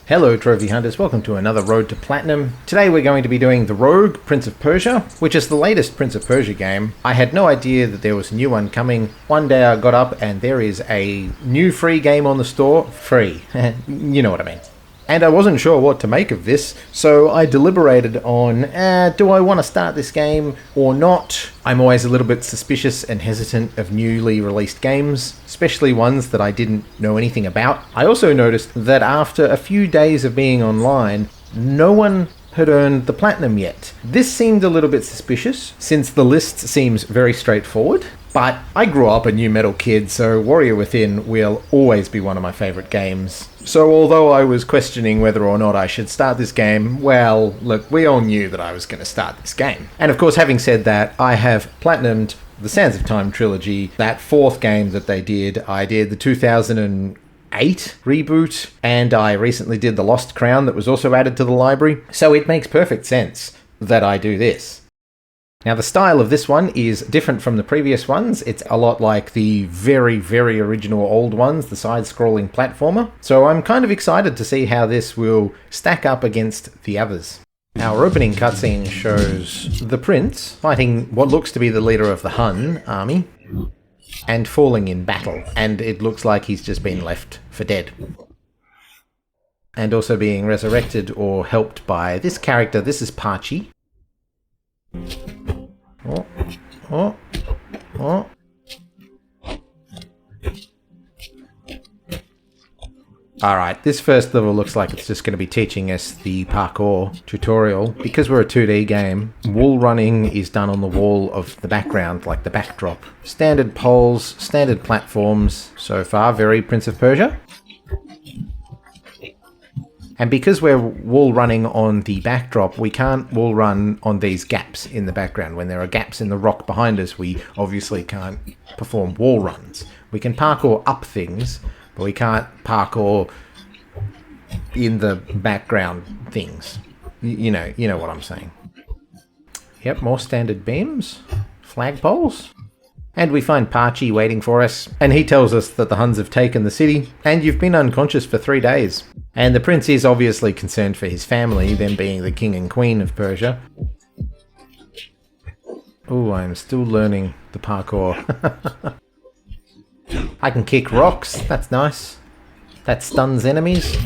Hello Trophy Hunters, welcome to another Road to Platinum. Today we're going to be doing the Rogue Prince of Persia, which is the latest Prince of Persia game. I had no idea that there was a new one coming. One day I got up and there is a new free game on the store. Free. You know what I mean. And I wasn't sure what to make of this, so I deliberated on, do I want to start this game or not? I'm always a little bit suspicious and hesitant of newly released games, especially ones that I didn't know anything about. I also noticed that after a few days of being online, no one had earned the platinum yet. This seemed a little bit suspicious, since the list seems very straightforward. But I grew up a new metal kid, so Warrior Within will always be one of my favourite games. So although I was questioning whether or not I should start this game, well, look, we all knew that I was going to start this game. And of course, having said that, I have platinumed the Sands of Time trilogy, that fourth game that they did. I did the 2008 reboot, and I recently did the Lost Crown that was also added to the library. So it makes perfect sense that I do this. Now the style of this one is different from the previous ones. It's a lot like the very, very original old ones, the side-scrolling platformer. So I'm kind of excited to see how this will stack up against the others. Our opening cutscene shows the prince fighting what looks to be the leader of the Hun army and falling in battle. And it looks like he's just been left for dead. And also being resurrected or helped by this character. This is Parchi. Oh. Alright, this first level looks like it's just going to be teaching us the parkour tutorial. Because we're a 2D game, wall running is done on the wall of the background, like the backdrop. Standard poles, standard platforms, so far very Prince of Persia. And because we're wall running on the backdrop, we can't wall run on these gaps in the background. When there are gaps in the rock behind us, we obviously can't perform wall runs. We can parkour up things, but we can't parkour in the background things. You know what I'm saying. Yep, more standard beams, flagpoles. And we find Parchi waiting for us, and he tells us that the Huns have taken the city, and you've been unconscious for 3 days. And the prince is obviously concerned for his family, them being the king and queen of Persia. Ooh, I'm still learning the parkour. I can kick rocks, that's nice. That stuns enemies.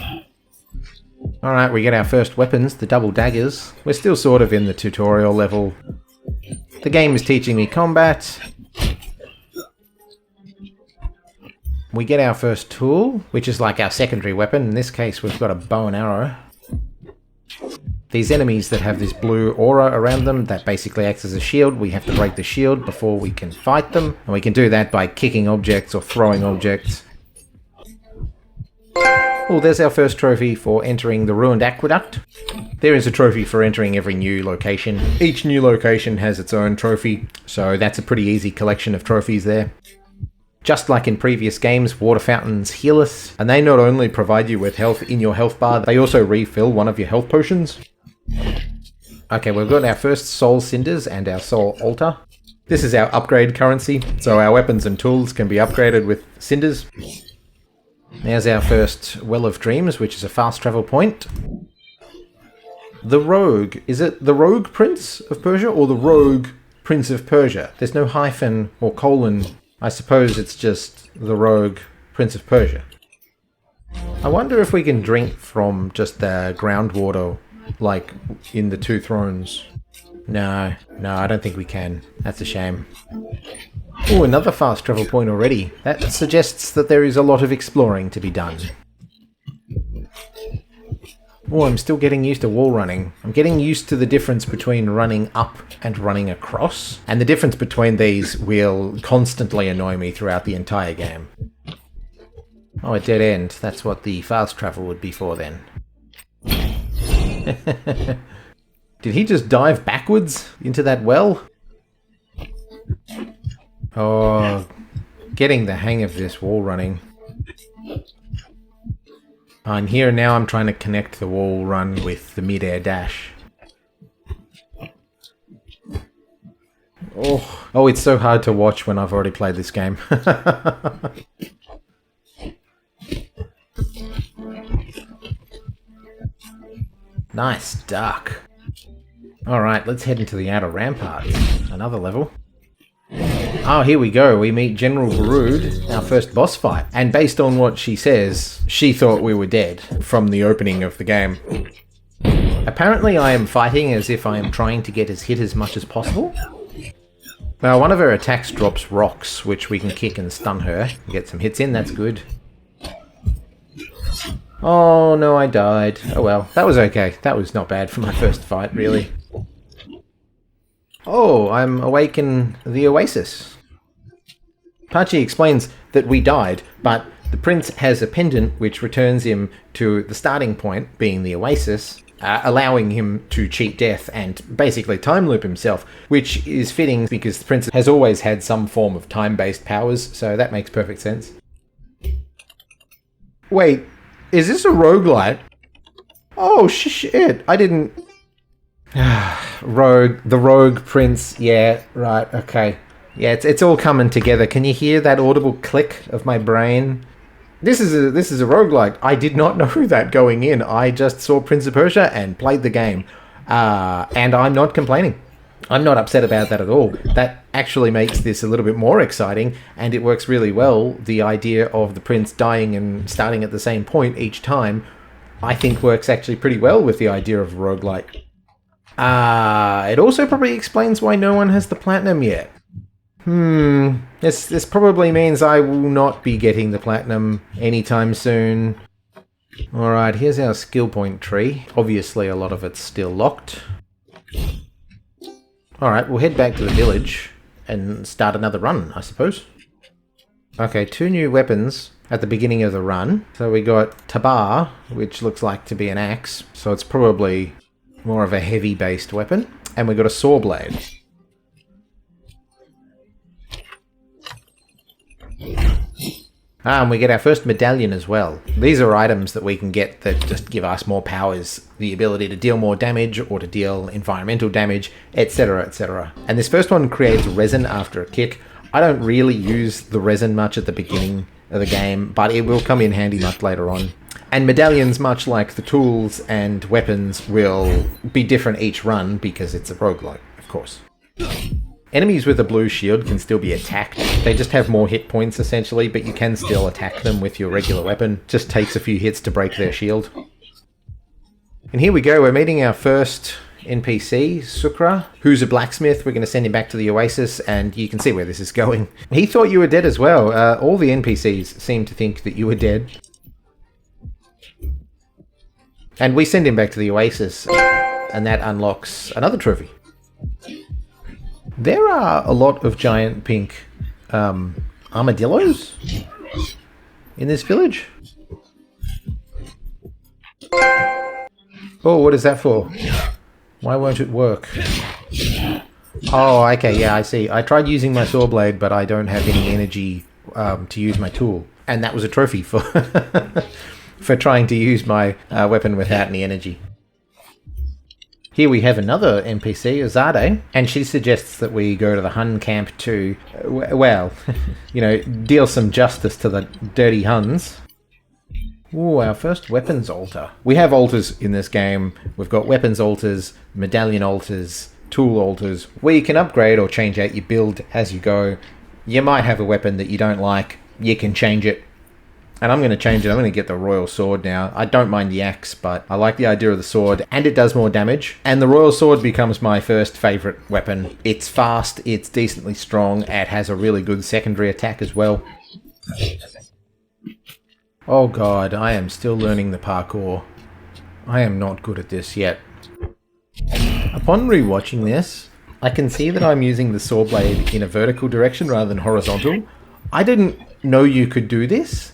Alright, we get our first weapons, the double daggers. We're still sort of in the tutorial level. The game is teaching me combat. We get our first tool, which is like our secondary weapon. In this case, we've got a bow and arrow. These enemies that have this blue aura around them, that basically acts as a shield. We have to break the shield before we can fight them. And we can do that by kicking objects or throwing objects. Oh, there's our first trophy for entering the ruined aqueduct. There is a trophy for entering every new location. Each new location has its own trophy, so that's a pretty easy collection of trophies there. Just like in previous games, water fountains heal us, and they not only provide you with health in your health bar, they also refill one of your health potions. Okay, we've got our first soul cinders and our soul altar. This is our upgrade currency, so our weapons and tools can be upgraded with cinders. There's our first Well of Dreams, which is a fast travel point. The Rogue. Is it the Rogue Prince of Persia or the Rogue Prince of Persia? There's no hyphen or colon. I suppose it's just the Rogue Prince of Persia. I wonder if we can drink from just the groundwater, like in the Two Thrones. No, I don't think we can. That's a shame. Oh, another fast travel point already. That suggests that there is a lot of exploring to be done. Oh, I'm still getting used to wall running. I'm getting used to the difference between running up and running across. And the difference between these will constantly annoy me throughout the entire game. Oh, a dead end. That's what the fast travel would be for then. Did he just dive backwards into that well? Oh, getting the hang of this wall running. And here now I'm trying to connect the wall run with the mid-air dash. Oh, it's so hard to watch when I've already played this game. Nice duck. Alright, let's head into the outer ramparts. Another level. Oh, here we go. We meet General Varud, our first boss fight. And based on what she says, she thought we were dead from the opening of the game. Apparently I am fighting as if I am trying to get hit as much as possible. Now, one of her attacks drops rocks, which we can kick and stun her. Get some hits in, that's good. Oh no, I died. Oh well, that was okay. That was not bad for my first fight, really. Oh, I'm awake in the oasis. Pachi explains that we died, but the prince has a pendant which returns him to the starting point, being the oasis, allowing him to cheat death and basically time loop himself, which is fitting because the prince has always had some form of time-based powers, so that makes perfect sense. Wait, is this a roguelite? Oh shit, I didn't... The rogue prince, yeah, right, okay. Yeah, it's all coming together. Can you hear that audible click of my brain? This is a roguelike. I did not know that going in. I just saw Prince of Persia and played the game. And I'm not complaining. I'm not upset about that at all. That actually makes this a little bit more exciting, and it works really well. The idea of the prince dying and starting at the same point each time, I think works actually pretty well with the idea of roguelike. It also probably explains why no one has the platinum yet. This probably means I will not be getting the platinum anytime soon. Alright, here's our skill point tree. Obviously a lot of it's still locked. Alright, we'll head back to the village and start another run, I suppose. Okay, 2 new weapons at the beginning of the run. So we got Tabar, which looks like to be an axe, so it's probably more of a heavy-based weapon. And we got a saw blade. And we get our first medallion as well. These are items that we can get that just give us more powers, the ability to deal more damage or to deal environmental damage, etc, etc. And this first one creates resin after a kick. I don't really use the resin much at the beginning of the game, but it will come in handy much later on. And medallions, much like the tools and weapons, will be different each run because it's a roguelike, of course. Enemies with a blue shield can still be attacked. They just have more hit points, essentially, but you can still attack them with your regular weapon. Just takes a few hits to break their shield. And here we go, we're meeting our first NPC, Sukra, who's a blacksmith. We're going to send him back to the Oasis, and you can see where this is going. He thought you were dead as well. All the NPCs seem to think that you were dead. And we send him back to the Oasis, and that unlocks another trophy. There are a lot of giant pink armadillos in this village. Oh, what is that for? Why won't it work? Oh, okay, yeah, I see. I tried using my saw blade, but I don't have any energy to use my tool. And that was a trophy for for trying to use my weapon without any energy. Here we have another NPC, Azade, and she suggests that we go to the Hun camp to, well, you know, deal some justice to the dirty Huns. Ooh, our first weapons altar. We have altars in this game. We've got weapons altars, medallion altars, tool altars, where you can upgrade or change out your build as you go. You might have a weapon that you don't like, you can change it. And I'm going to change it. I'm going to get the royal sword now. I don't mind the axe, but I like the idea of the sword, and it does more damage. And the royal sword becomes my first favourite weapon. It's fast, it's decently strong, it has a really good secondary attack as well. Oh god, I am still learning the parkour. I am not good at this yet. Upon rewatching this, I can see that I'm using the saw blade in a vertical direction rather than horizontal. I didn't know you could do this.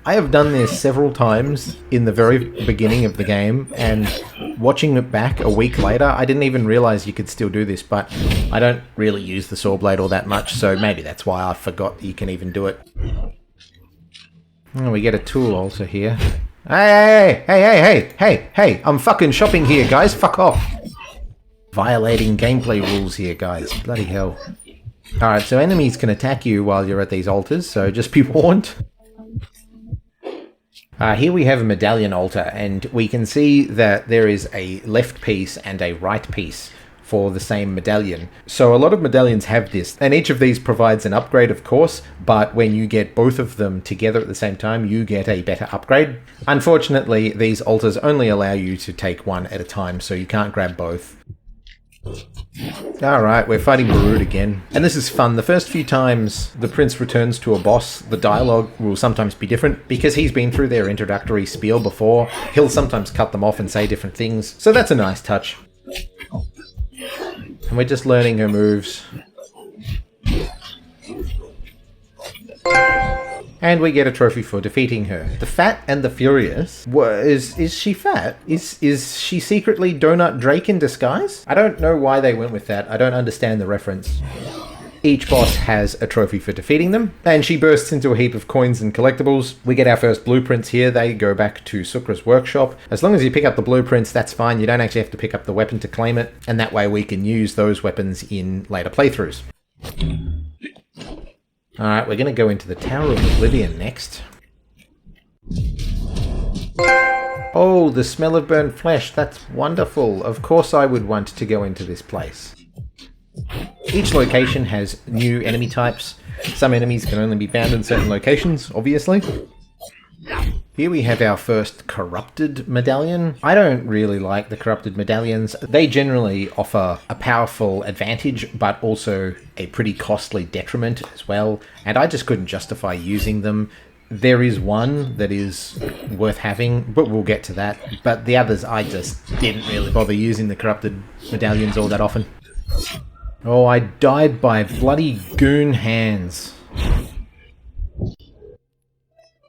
I have done this several times in the very beginning of the game, and watching it back a week later, I didn't even realise you could still do this, but I don't really use the saw blade all that much, so maybe that's why I forgot you can even do it. Oh, we get a tool altar here. Hey, I'm fucking shopping here, guys, fuck off. Violating gameplay rules here, guys, bloody hell. Alright, so enemies can attack you while you're at these altars, so just be warned. Here we have a medallion altar, and we can see that there is a left piece and a right piece for the same medallion. So a lot of medallions have this, and each of these provides an upgrade, of course, but when you get both of them together at the same time, you get a better upgrade. Unfortunately, these altars only allow you to take one at a time, so you can't grab both. Alright, we're fighting Barud again. And this is fun. The first few times the prince returns to a boss, the dialogue will sometimes be different. Because he's been through their introductory spiel before, he'll sometimes cut them off and say different things. So that's a nice touch. And we're just learning her moves. And we get a trophy for defeating her. The Fat and the Furious. Is she fat? Is she secretly Donut Drake in disguise? I don't know why they went with that. I don't understand the reference. Each boss has a trophy for defeating them, and she bursts into a heap of coins and collectibles. We get our first blueprints here. They go back to Sukra's workshop. As long as you pick up the blueprints, that's fine. You don't actually have to pick up the weapon to claim it, and that way we can use those weapons in later playthroughs. Alright, we're going to go into the Tower of Oblivion next. Oh, the smell of burnt flesh. That's wonderful. Of course I would want to go into this place. Each location has new enemy types. Some enemies can only be found in certain locations, obviously. Here we have our first corrupted medallion. I don't really like the corrupted medallions. They generally offer a powerful advantage, but also a pretty costly detriment as well. And I just couldn't justify using them. There is one that is worth having, but we'll get to that. But the others, I just didn't really bother using the corrupted medallions all that often. Oh, I died by bloody goon hands.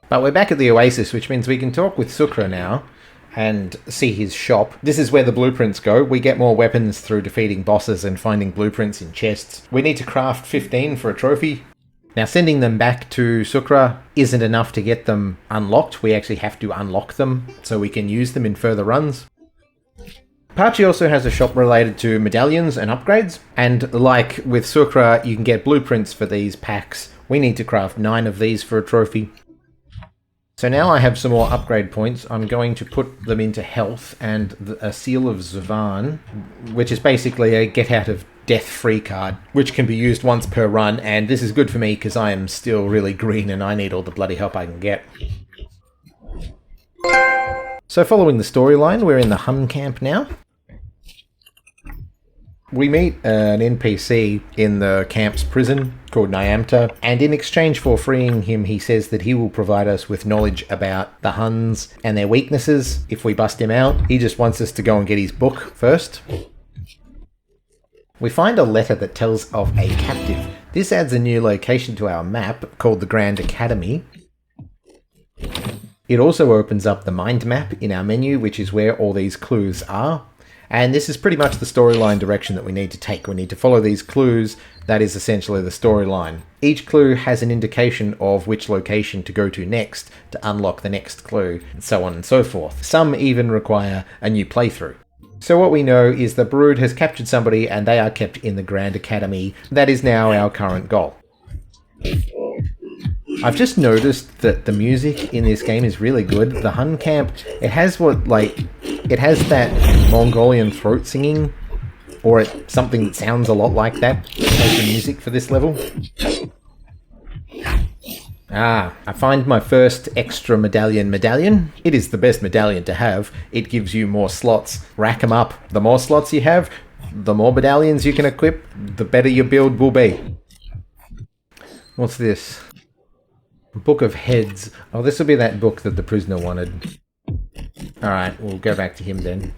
But we're back at the Oasis, which means we can talk with Sukra now and see his shop. This is where the blueprints go. We get more weapons through defeating bosses and finding blueprints in chests. We need to craft 15 for a trophy. Now, sending them back to Sukra isn't enough to get them unlocked. We actually have to unlock them so we can use them in further runs. Pachi also has a shop related to medallions and upgrades. And like with Sukra, you can get blueprints for these packs. We need to craft 9 of these for a trophy. So now I have some more upgrade points. I'm going to put them into health and a Seal of Zuvan, which is basically a get out of death free card, which can be used once per run, and this is good for me because I am still really green and I need all the bloody help I can get. So following the storyline, we're in the Hun camp now. We meet an NPC in the camp's prison called Nyamta, and in exchange for freeing him, he says that he will provide us with knowledge about the Huns and their weaknesses if we bust him out. He just wants us to go and get his book first. We find a letter that tells of a captive. This adds a new location to our map called the Grand Academy. It also opens up the mind map in our menu, which is where all these clues are. And this is pretty much the storyline direction that we need to take. We need to follow these clues. That is essentially the storyline. Each clue has an indication of which location to go to next to unlock the next clue, and so on and so forth. Some even require a new playthrough. So what we know is that Brood has captured somebody and they are kept in the Grand Academy. That is now our current goal. I've just noticed that the music in this game is really good. The Hun camp, it has that Mongolian throat singing, or something that sounds a lot like that as the music for this level. I find my first extra medallion. It is the best medallion to have. It gives you more slots. Rack them up. The more slots you have, the more medallions you can equip, the better your build will be. What's this? Book of Heads. Oh, this will be that book that the prisoner wanted. Alright, we'll go back to him then.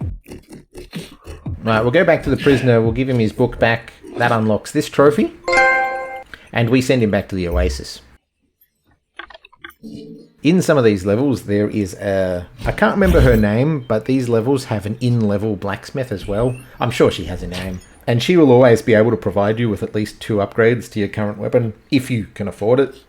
Alright, we'll go back to the prisoner, we'll give him his book back. That unlocks this trophy. And we send him back to the Oasis. In some of these levels, there is a... I can't remember her name, but these levels have an in-level blacksmith as well. I'm sure she has a name. And she will always be able to provide you with at least 2 upgrades to your current weapon, if you can afford it.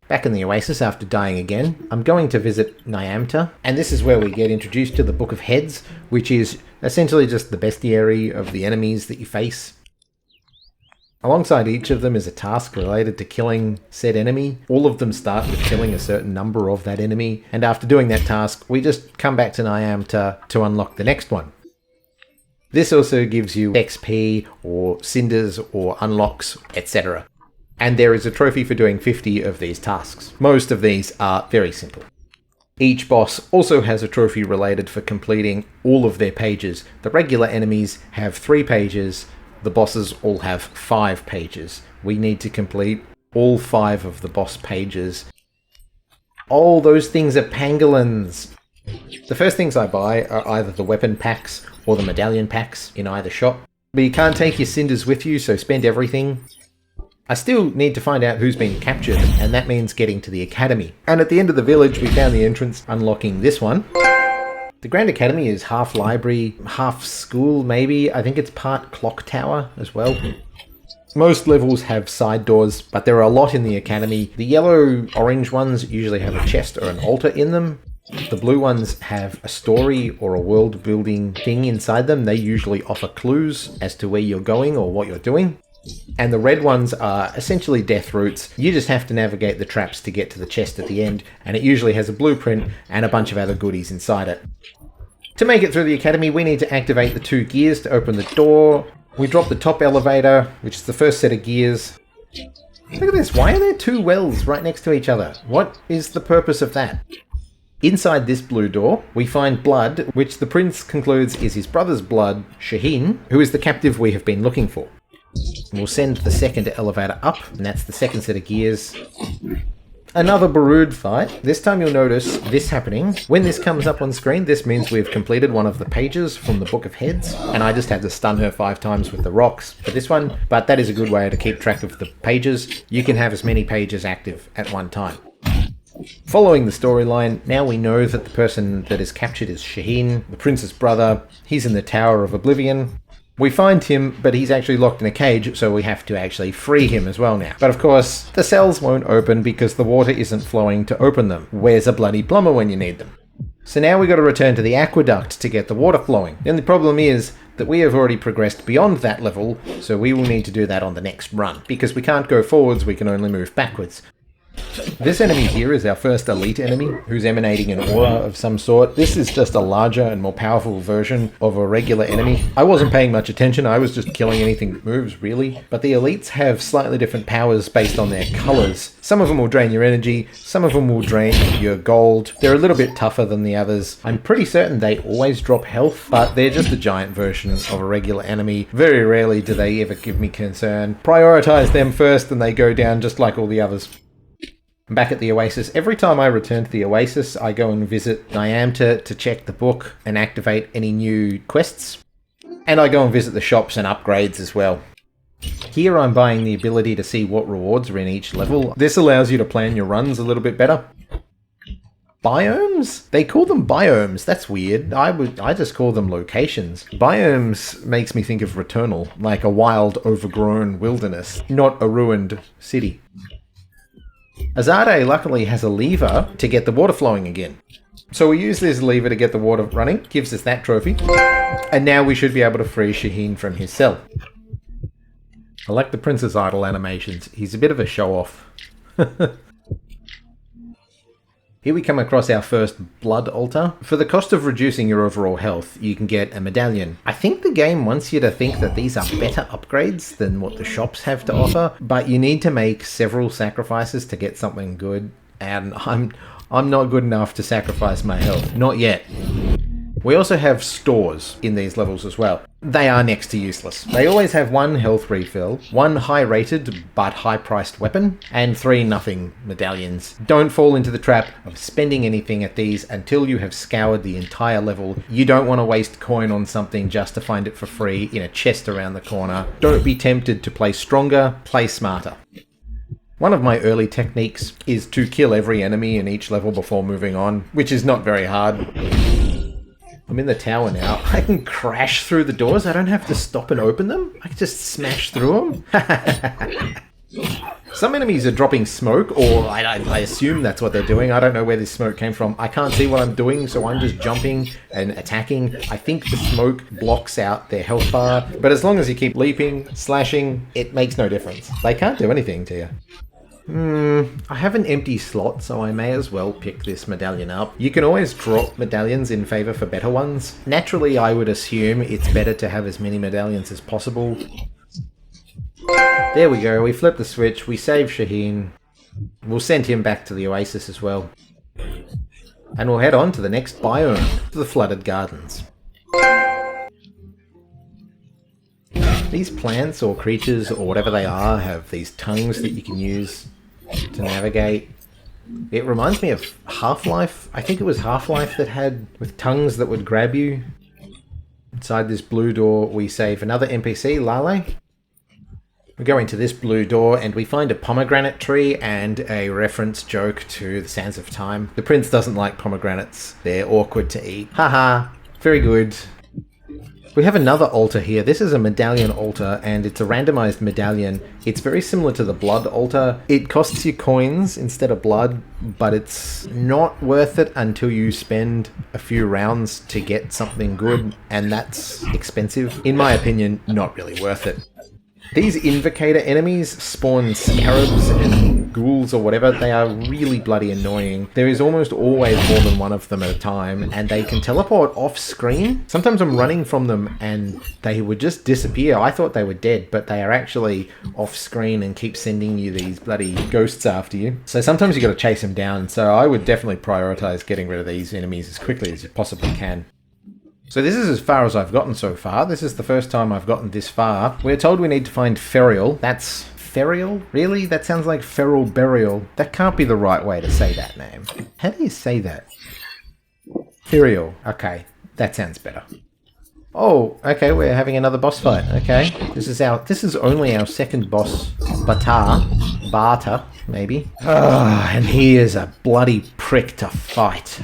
Back in the Oasis after dying again, I'm going to visit Nyamta, and this is where we get introduced to the Book of Heads, which is essentially just the bestiary of the enemies that you face. Alongside each of them is a task related to killing said enemy. All of them start with killing a certain number of that enemy, and after doing that task, we just come back to Niam to unlock the next one. This also gives you XP or cinders or unlocks, etc. And there is a trophy for doing 50 of these tasks. Most of these are very simple. Each boss also has a trophy related for completing all of their pages. The regular enemies have 3 pages, the bosses all have 5 pages. We need to complete all 5 of the boss pages. Oh, those things are pangolins! The first things I buy are either the weapon packs or the medallion packs in either shop. But you can't take your cinders with you, so spend everything. I still need to find out who's been captured, and that means getting to the academy. And at the end of the village, we found the entrance unlocking this one. The Grand Academy is half library, half school maybe. I think it's part clock tower as well. Most levels have side doors, but there are a lot in the academy. The yellow-orange ones usually have a chest or an altar in them. The blue ones have a story or a world-building thing inside them. They usually offer clues as to where you're going or what you're doing. And the red ones are essentially death routes. You just have to navigate the traps to get to the chest at the end, and it usually has a blueprint and a bunch of other goodies inside it. To make it through the academy, we need to activate the 2 gears to open the door. We drop the top elevator, which is the first set of gears. Look at this, why are there 2 wells right next to each other? What is the purpose of that? Inside this blue door, we find blood, which the prince concludes is his brother's blood, Shaheen, who is the captive we have been looking for. We'll send the second elevator up, and that's the second set of gears. Another Barood fight. This time you'll notice this happening. When this comes up on screen, this means we've completed one of the pages from the Book of Heads, and I just had to stun her 5 times with the rocks for this one, but that is a good way to keep track of the pages. You can have as many pages active at one time. Following the storyline, now we know that the person that is captured is Shaheen, the prince's brother. He's in the Tower of Oblivion. We find him, but he's actually locked in a cage, so we have to actually free him as well now. But of course, the cells won't open because the water isn't flowing to open them. Where's a bloody plumber when you need them? So now we got to return to the aqueduct to get the water flowing. The only problem is that we have already progressed beyond that level, so we will need to do that on the next run. Because we can't go forwards, we can only move backwards. This enemy here is our first elite enemy, who's emanating an aura of some sort. This is just a larger and more powerful version of a regular enemy. I wasn't paying much attention, I was just killing anything that moves, really. But the elites have slightly different powers based on their colours. Some of them will drain your energy, some of them will drain your gold. They're a little bit tougher than the others. I'm pretty certain they always drop health, but they're just a giant version of a regular enemy. Very rarely do they ever give me concern. Prioritise them first and they go down just like all the others. Back at the Oasis. Every time I return to the Oasis, I go and visit Niam to check the book and activate any new quests. And I go and visit the shops and upgrades as well. Here I'm buying the ability to see what rewards are in each level. This allows you to plan your runs a little bit better. Biomes? They call them biomes. That's weird. I just call them locations. Biomes makes me think of Returnal, like a wild, overgrown wilderness, not a ruined city. Azade luckily has a lever to get the water flowing again. So we use this lever to get the water running, gives us that trophy, and now we should be able to free Shaheen from his cell. I like the Prince's Idol animations. He's a bit of a show-off. Here we come across our first blood altar. For the cost of reducing your overall health, you can get a medallion. I think the game wants you to think that these are better upgrades than what the shops have to offer, but you need to make several sacrifices to get something good, and I'm not good enough to sacrifice my health. Not yet. We also have stores in these levels as well. They are next to useless. They always have 1 health refill, 1 high-rated but high-priced weapon, and 3 nothing medallions. Don't fall into the trap of spending anything at these until you have scoured the entire level. You don't want to waste coin on something just to find it for free in a chest around the corner. Don't be tempted to play stronger, play smarter. One of my early techniques is to kill every enemy in each level before moving on, which is not very hard. I'm in the tower now. I can crash through the doors. I don't have to stop and open them. I can just smash through them. Some enemies are dropping smoke, or I assume that's what they're doing. I don't know where this smoke came from. I can't see what I'm doing, so I'm just jumping and attacking. I think the smoke blocks out their health bar, but as long as you keep leaping, slashing, it makes no difference. They can't do anything to you. I have an empty slot, so I may as well pick this medallion up. You can always drop medallions in favor for better ones. Naturally, I would assume it's better to have as many medallions as possible. There we go, we flip the switch, we save Shaheen. We'll send him back to the Oasis as well. And we'll head on to the next biome, to the Flooded Gardens. These plants or creatures or whatever they are have these tongues that you can use to navigate. It reminds me of Half-Life. I think it was Half-Life that had with tongues that would grab you. Inside this blue door we save another NPC, Lale. We go into this blue door and we find a pomegranate tree and a reference joke to the Sands of Time. The prince doesn't like pomegranates. They're awkward to eat. Haha, very good. We have another altar here. This is a medallion altar, and it's a randomized medallion. It's very similar to the blood altar. It costs you coins instead of blood, but it's not worth it until you spend a few rounds to get something good, and that's expensive. In my opinion, not really worth it. These invocator enemies spawn scarabs and ghouls or whatever. They are really bloody annoying. There is almost always more than one of them at a time, and they can teleport off screen. Sometimes I'm running from them and they would just disappear. I thought they were dead, but they are actually off screen and keep sending you these bloody ghosts after you. So sometimes you got to chase them down. So I would definitely prioritize getting rid of these enemies as quickly as you possibly can. So this is as far as I've gotten so far. This is the first time I've gotten this far. We're told we need to find Ferial. That's Ferial? Really? That sounds like Feral Burial. That can't be the right way to say that name. How do you say that? Ferial. Okay, that sounds better. Oh, okay, we're having another boss fight. Okay, this is only our second boss, Bata, maybe. And he is a bloody prick to fight.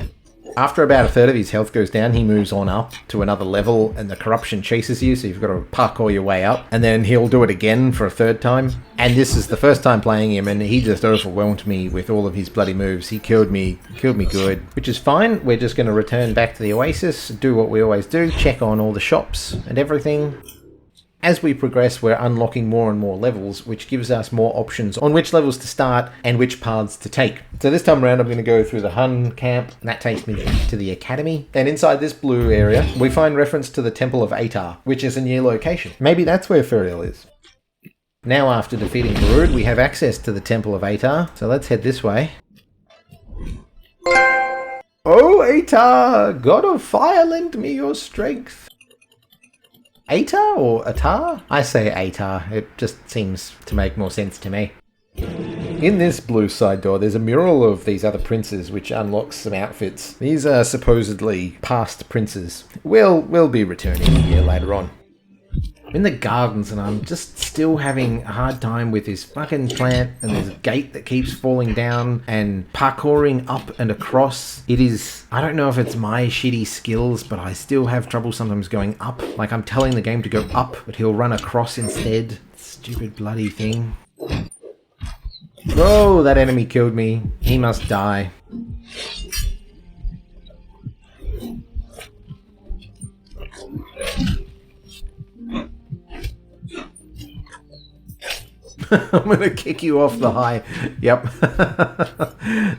After about a third of his health goes down, he moves on up to another level and the corruption chases you, so you've got to parkour your way up. And then he'll do it again for a third time. And this is the first time playing him, and he just overwhelmed me with all of his bloody moves. He killed me good, which is fine. We're just going to return back to the Oasis, do what we always do, check on all the shops and everything. As we progress, we're unlocking more and more levels, which gives us more options on which levels to start and which paths to take. So this time around, I'm going to go through the Hun camp, and that takes me to the academy. And inside this blue area, we find reference to the Temple of Atar, which is a new location. Maybe that's where Ferial is. Now, after defeating Barud, we have access to the Temple of Atar, so let's head this way. Oh, Atar, god of fire, lend me your strength. Atar or Atar? I say Atar. It just seems to make more sense to me. In this blue side door, there's a mural of these other princes, which unlocks some outfits. These are supposedly past princes. We'll be returning here later on. I'm in the gardens, and I'm just still having a hard time with this fucking plant, and there's a gate that keeps falling down, and parkouring up and across. It is, I don't know if it's my shitty skills, but I still have trouble sometimes going up. Like, I'm telling the game to go up, but he'll run across instead. Stupid bloody thing. Oh, that enemy killed me. He must die. I'm gonna kick you off the high. Yep.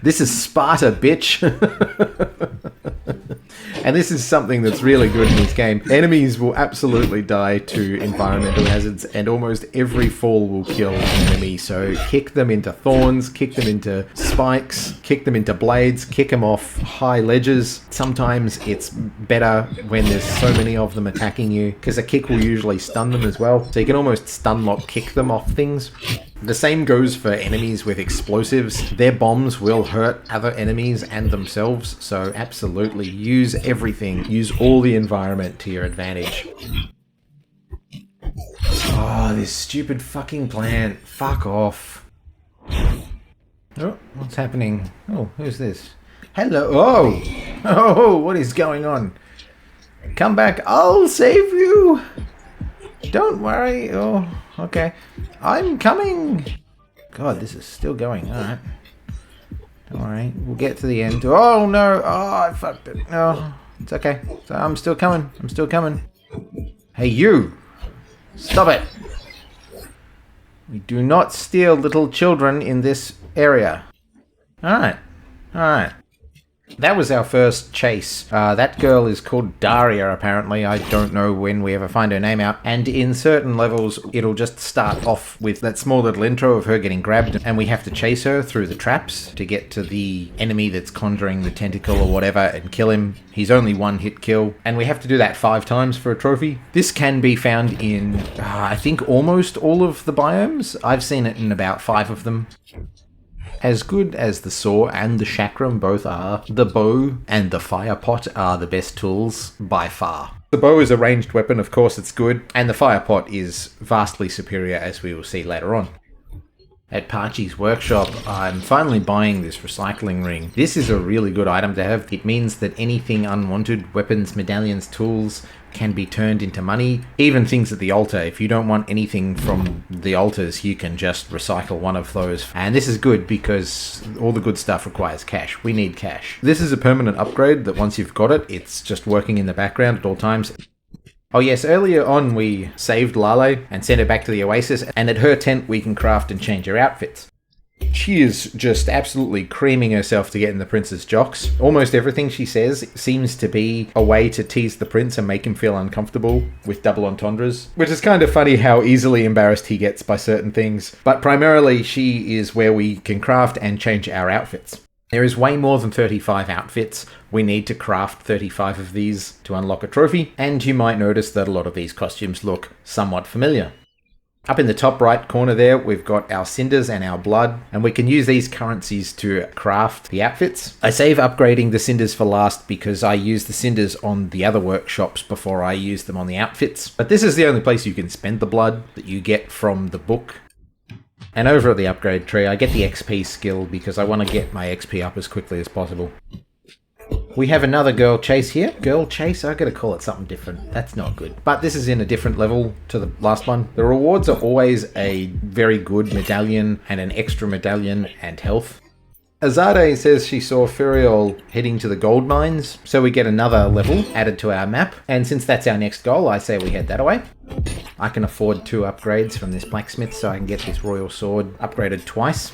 This is Sparta, bitch. And this is something that's really good in this game. Enemies will absolutely die to environmental hazards, and almost every fall will kill an enemy. So kick them into thorns, kick them into spikes, kick them into blades, kick them off high ledges. Sometimes it's better when there's so many of them attacking you, because a kick will usually stun them as well. So you can almost stun lock kick them off things. The same goes for enemies with explosives. Their bombs will hurt other enemies and themselves, so absolutely use everything. Use all the environment to your advantage. Oh, this stupid fucking plant. Fuck off. Oh, what's happening? Oh, who's this? Hello. Oh! Oh, what is going on? Come back. I'll save you. Don't worry. Oh, okay. I'm coming. God, this is still going. Alright. Don't worry. We'll get to the end. Oh, no. Oh, I fucked it. No. It's okay. So I'm still coming. I'm still coming. Hey, you. Stop it. We do not steal little children in this area. Alright. Alright. That was our first chase. That girl is called Daria, apparently. I don't know when we ever find her name out. And in certain levels, it'll just start off with that small little intro of her getting grabbed, and we have to chase her through the traps to get to the enemy that's conjuring the tentacle or whatever and kill him. He's only one hit kill, and we have to do that 5 times for a trophy. This can be found in, I think, almost all of the biomes. I've seen it in about 5 of them. As good as the saw and the chakram both are, the bow and the fire pot are the best tools by far. The bow is a ranged weapon, of course it's good, and the fire pot is vastly superior, as we will see later on. At Parchi's workshop, I'm finally buying this recycling ring. This is a really good item to have. It means that anything unwanted, weapons, medallions, tools, can be turned into money. Even things at the altar. If you don't want anything from the altars, you can just recycle one of those. And this is good because all the good stuff requires cash. We need cash. This is a permanent upgrade that once you've got it, it's just working in the background at all times. Oh yes, earlier on we saved Lale and sent her back to the Oasis, and at her tent we can craft and change her outfits. She is just absolutely creaming herself to get in the prince's jocks. Almost everything she says seems to be a way to tease the prince and make him feel uncomfortable with double entendres, which is kind of funny how easily embarrassed he gets by certain things. But primarily she is where we can craft and change our outfits. There is way more than 35 outfits. We need to craft 35 of these to unlock a trophy, and you might notice that a lot of these costumes look somewhat familiar. Up in the top right corner there, we've got our cinders and our blood, and we can use these currencies to craft the outfits. I save upgrading the cinders for last because I use the cinders on the other workshops before I use them on the outfits. But this is the only place you can spend the blood that you get from the book. And over at the upgrade tree, I get the XP skill because I want to get my XP up as quickly as possible. We have another girl chase here. Girl chase? I gotta call it something different. That's not good. But this is in a different level to the last one. The rewards are always a very good medallion and an extra medallion and health. Azade says she saw Furiol heading to the gold mines, so we get another level added to our map. And since that's our next goal, I say we head that away. I can afford 2 upgrades from this blacksmith, so I can get this royal sword upgraded twice.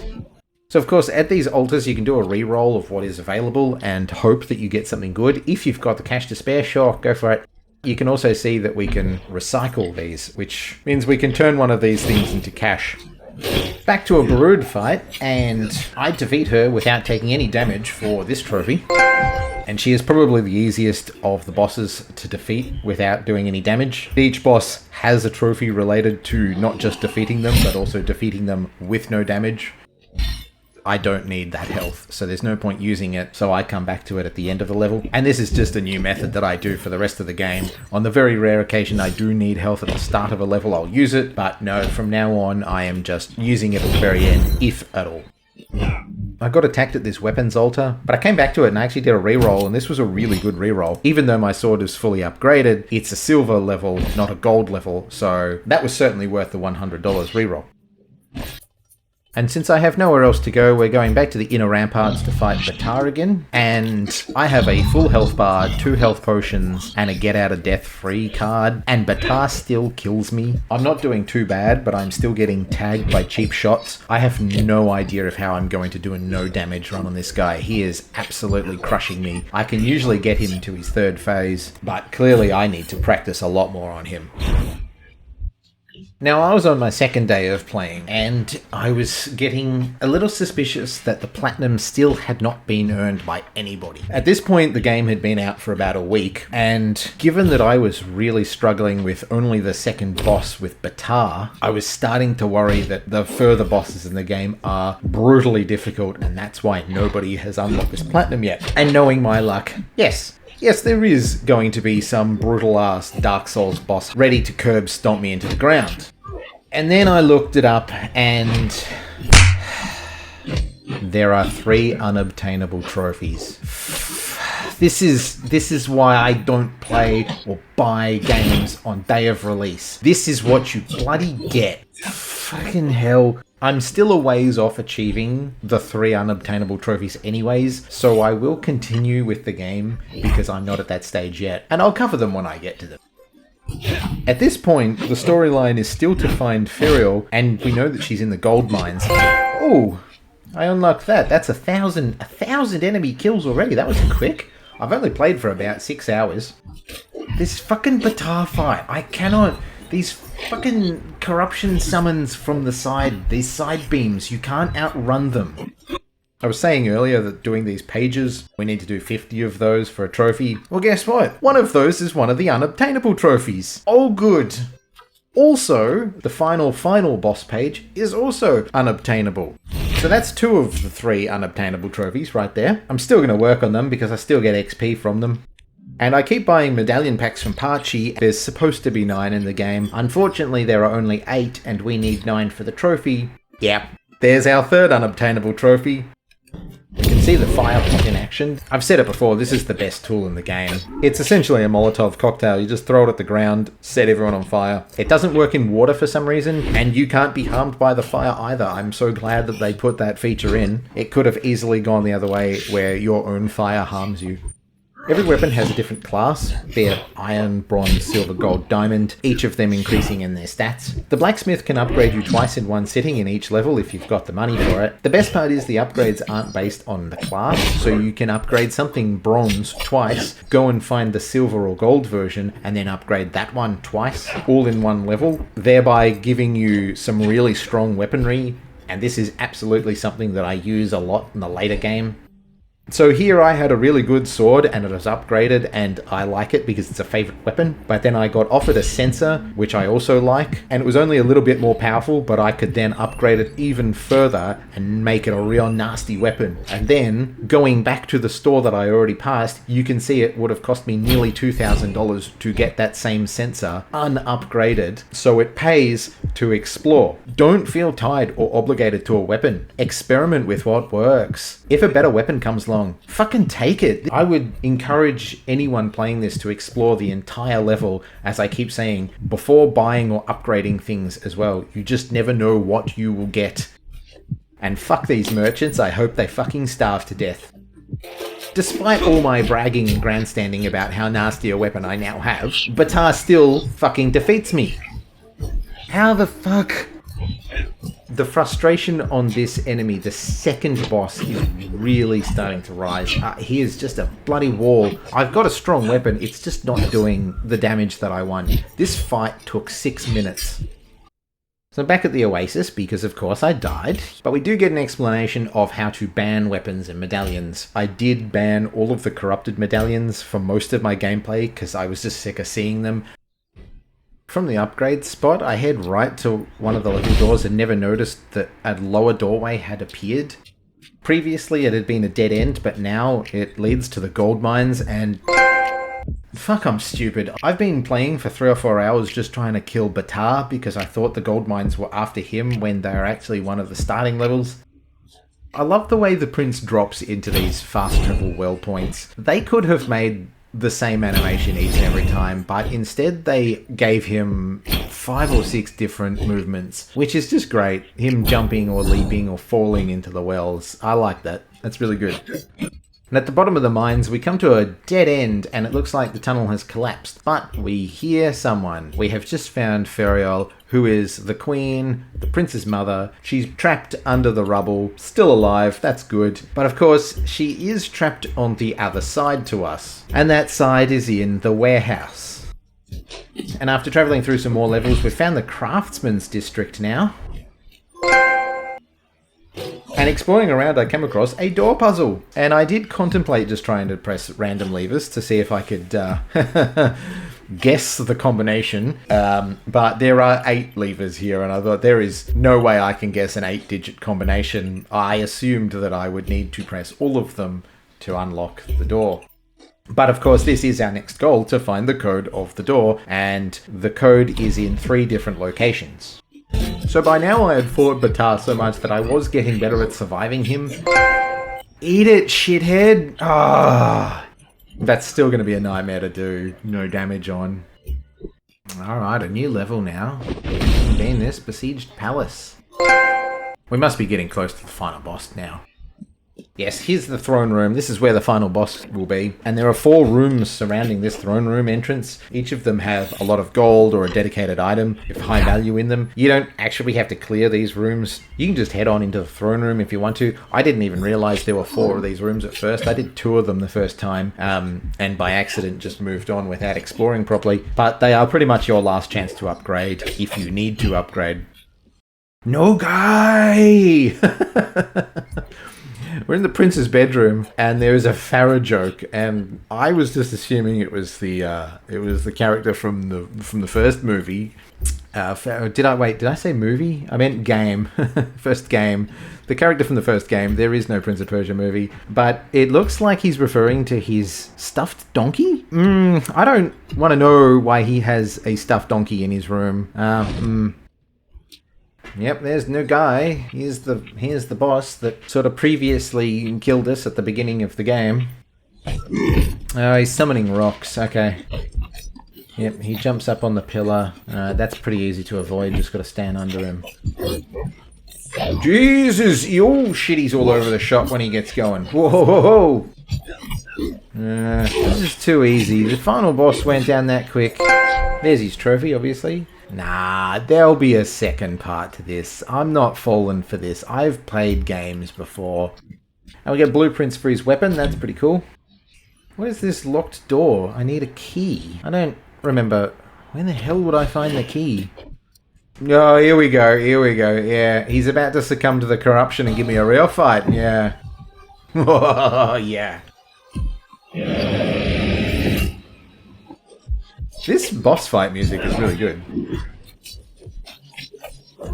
So of course, at these altars, you can do a re-roll of what is available and hope that you get something good. If you've got the cash to spare, sure, go for it. You can also see that we can recycle these, which means we can turn one of these things into cash. Back to a Brood fight, and I defeat her without taking any damage for this trophy. And she is probably the easiest of the bosses to defeat without doing any damage. Each boss has a trophy related to not just defeating them, but also defeating them with no damage. I don't need that health, so there's no point using it, so I come back to it at the end of the level. And this is just a new method that I do for the rest of the game. On the very rare occasion I do need health at the start of a level, I'll use it, but no, from now on I am just using it at the very end, if at all. I got attacked at this weapons altar, but I came back to it and I actually did a reroll, and this was a really good reroll. Even though my sword is fully upgraded, it's a silver level, not a gold level, so that was certainly worth the $100 reroll. And since I have nowhere else to go, we're going back to the inner ramparts to fight Batar again. And I have a full health bar, 2 health potions, and a get out of death free card. And Batar still kills me. I'm not doing too bad, but I'm still getting tagged by cheap shots. I have no idea of how I'm going to do a no damage run on this guy. He is absolutely crushing me. I can usually get him to his 3rd phase, but clearly I need to practice a lot more on him. Now, I was on my 2nd day of playing, and I was getting a little suspicious that the platinum still had not been earned by anybody. At this point, the game had been out for about a week, and given that I was really struggling with only the 2nd boss with Batar, I was starting to worry that the further bosses in the game are brutally difficult, and that's why nobody has unlocked this platinum yet. And knowing my luck, yes, there is going to be some brutal-ass Dark Souls boss ready to curb stomp me into the ground. And then I looked it up, and there are 3 unobtainable trophies. This is why I don't play or buy games on day of release. This is what you bloody get. Fucking hell. I'm still a ways off achieving the 3 unobtainable trophies anyways, so I will continue with the game because I'm not at that stage yet, and I'll cover them when I get to them. At this point, the storyline is still to find Ferial, and we know that she's in the gold mines. Oh, I unlocked that. That's 1,000 enemy kills already. That was quick. I've only played for about 6 hours. This fucking Batar fight, I cannot... These fucking corruption summons from the side, these side beams, you can't outrun them. I was saying earlier that doing these pages, we need to do 50 of those for a trophy. Well, guess what? One of those is one of the unobtainable trophies. Oh, good. Also, the final boss page is also unobtainable. So that's 2 of the 3 unobtainable trophies right there. I'm still going to work on them because I still get XP from them. And I keep buying medallion packs from Parchi. There's supposed to be 9 in the game. Unfortunately, there are only 8 and we need 9 for the trophy. Yep. There's our 3rd unobtainable trophy. You can see the fire pot in action. I've said it before, this is the best tool in the game. It's essentially a Molotov cocktail. You just throw it at the ground, set everyone on fire. It doesn't work in water for some reason, and you can't be harmed by the fire either. I'm so glad that they put that feature in. It could have easily gone the other way, where your own fire harms you. Every weapon has a different class, be it iron, bronze, silver, gold, diamond, each of them increasing in their stats. The blacksmith can upgrade you twice in one sitting in each level if you've got the money for it. The best part is the upgrades aren't based on the class, so you can upgrade something bronze twice, go and find the silver or gold version, and then upgrade that one twice, all in one level, thereby giving you some really strong weaponry, and this is absolutely something that I use a lot in the later game. So here I had a really good sword and it was upgraded and I like it because it's a favourite weapon, but then I got offered a censer, which I also like, and it was only a little bit more powerful, but I could then upgrade it even further and make it a real nasty weapon. And then, going back to the store that I already passed, you can see it would have cost me nearly $2,000 to get that same censer unupgraded, so it pays to explore. Don't feel tied or obligated to a weapon. Experiment with what works. If a better weapon comes along, fucking take it. I would encourage anyone playing this to explore the entire level, as I keep saying, before buying or upgrading things as well. You just never know what you will get. And fuck these merchants, I hope they fucking starve to death. Despite all my bragging and grandstanding about how nasty a weapon I now have, Batar still fucking defeats me. How the fuck? The frustration on this enemy, the second boss, is really starting to rise. He is just a bloody wall. I've got a strong weapon, it's just not doing the damage that I want. This fight took 6 minutes. So I'm back at the Oasis, because of course I died, but we do get an explanation of how to ban weapons and medallions. I did ban all of the corrupted medallions for most of my gameplay, because I was just sick of seeing them. From the upgrade spot, I head right to one of the little doors and never noticed that a lower doorway had appeared. Previously it had been a dead end, but now it leads to the gold mines and... Fuck, I'm stupid. I've been playing for 3 or 4 hours just trying to kill Batar because I thought the gold mines were after him when they're actually one of the starting levels. I love the way the prince drops into these fast travel well points. They could have made the same animation each and every time, but instead they gave him 5 or 6 different movements, which is just great. Him jumping or leaping or falling into the wells. I like that. That's really good. And at the bottom of the mines, we come to a dead end, and it looks like the tunnel has collapsed. But we hear someone. We have just found Ferial, who is the queen, the prince's mother. She's trapped under the rubble, still alive, that's good. But of course, she is trapped on the other side to us. And that side is in the warehouse. And after travelling through some more levels, we've found the craftsman's district now. And exploring around, I came across a door puzzle. And I did contemplate just trying to press random levers to see if I could guess the combination. But there are 8 levers here, and I thought there is no way I can guess an 8-digit combination. I assumed that I would need to press all of them to unlock the door. But of course, this is our next goal, to find the code of the door. And the code is in 3 different locations. So by now I had fought Batar so much that I was getting better at surviving him. Eat it, shithead! Ah, that's still going to be a nightmare to do. No damage on. Alright, a new level now. Be in this besieged palace. We must be getting close to the final boss now. Yes, here's the throne room. This is where the final boss will be. And there are 4 rooms surrounding this throne room entrance. Each of them have a lot of gold or a dedicated item of high value in them. You don't actually have to clear these rooms. You can just head on into the throne room if you want to. I didn't even realize there were 4 of these rooms at first. I did 2 of them the first time, and by accident just moved on without exploring properly. But they are pretty much your last chance to upgrade if you need to upgrade. No guy! We're in the prince's bedroom, and there is a Farah joke, and I was just assuming it was the character from the first movie. Did I say movie? I meant game. First game. The character from the first game. There is no Prince of Persia movie, but it looks like he's referring to his stuffed donkey. I don't want to know why he has a stuffed donkey in his room. Yep, there's no guy. Here's the boss that sort of previously killed us at the beginning of the game. Oh, he's summoning rocks. Okay. Yep, he jumps up on the pillar. That's pretty easy to avoid. Just got to stand under him. Jesus! He's all over the shop when he gets going. Whoa, whoa, whoa! This is too easy. The final boss went down that quick. There's his trophy, obviously. Nah, there'll be a second part to this. I'm not falling for this. I've played games before. And we get blueprints for his weapon. That's pretty cool. What is this locked door? I need a key. I don't remember. When the hell would I find the key? Oh, here we go. Here we go. Yeah, he's about to succumb to the corruption and give me a real fight. Yeah. Oh, yeah. This boss fight music is really good.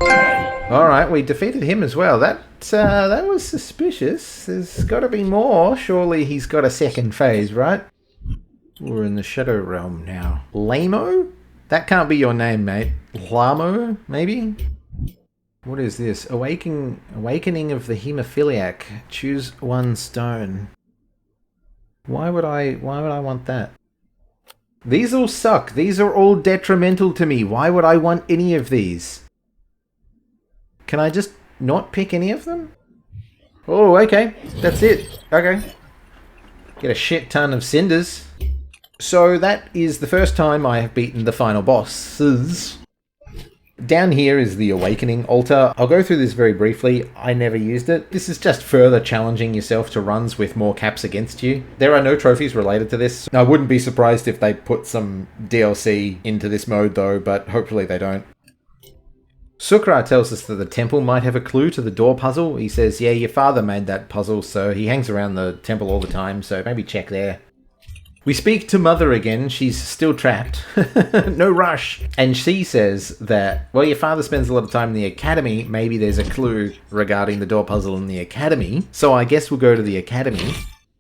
Alright, we defeated him as well. That was suspicious. There's got to be more. Surely he's got a second phase, right? We're in the Shadow Realm now. Lamo? That can't be your name, mate. Lamo, maybe? What is this? Awakening of the Hemophiliac. Choose 1 stone. Why would I want that? These all suck. These are all detrimental to me. Why would I want any of these? Can I just not pick any of them? Oh, okay. That's it. Okay. Get a shit ton of cinders. So that is the first time I have beaten the final bosses. Down here is the Awakening altar. I'll go through this very briefly. I never used it. This is just further challenging yourself to runs with more caps against you. There are no trophies related to this. I wouldn't be surprised if they put some DLC into this mode though, but hopefully they don't. Sukra tells us that the temple might have a clue to the door puzzle. He says, yeah, your father made that puzzle, so he hangs around the temple all the time, so maybe check there. We speak to Mother again. She's still trapped. No rush. And she says that, well, your father spends a lot of time in the academy. Maybe there's a clue regarding the door puzzle in the academy. So I guess we'll go to the academy.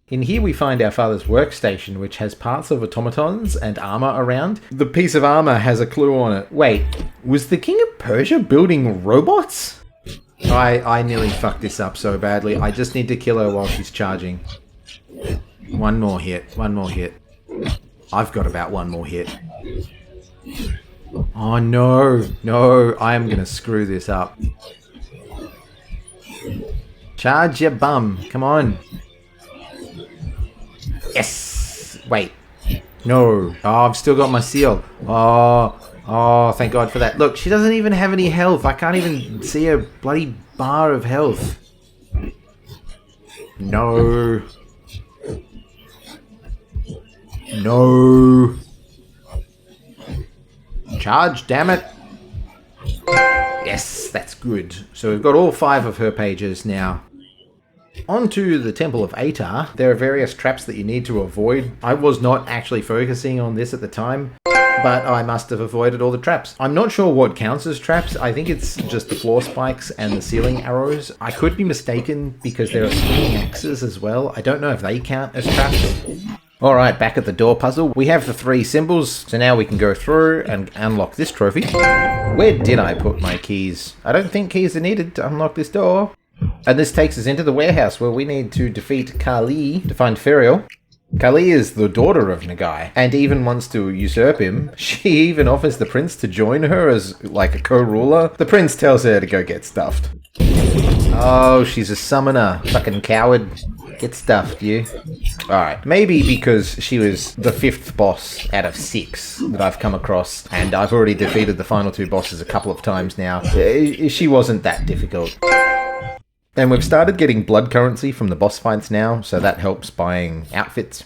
In here we find our father's workstation, which has parts of automatons and armor around. The piece of armor has a clue on it. Wait, was the King of Persia building robots? I nearly fucked this up so badly. I just need to kill her while she's charging. One more hit. One more hit. I've got about one more hit. Oh no. No, I am going to screw this up. Charge your bum. Come on. Yes. Wait. No. Oh, I've still got my seal. Oh, thank God for that. Look, she doesn't even have any health. I can't even see a bloody bar of health. No. No. Charge, damn it. Yes, that's good. So we've got all 5 of her pages now. Onto the Temple of Atar. There are various traps that you need to avoid. I was not actually focusing on this at the time, but I must have avoided all the traps. I'm not sure what counts as traps. I think it's just the floor spikes and the ceiling arrows. I could be mistaken because there are swinging axes as well. I don't know if they count as traps. Alright, back at the door puzzle. We have the 3 symbols, so now we can go through and unlock this trophy. Where did I put my keys? I don't think keys are needed to unlock this door. And this takes us into the warehouse where we need to defeat Kali to find Ferial. Kali is the daughter of Nagai, and even wants to usurp him. She even offers the prince to join her as, like, a co-ruler. The prince tells her to go get stuffed. Oh, she's a summoner. Fucking coward. Get stuffed, you. Alright, maybe because she was the 5th boss out of 6 that I've come across, and I've already defeated the final 2 bosses a couple of times now. She wasn't that difficult. And we've started getting blood currency from the boss fights now, so that helps buying outfits.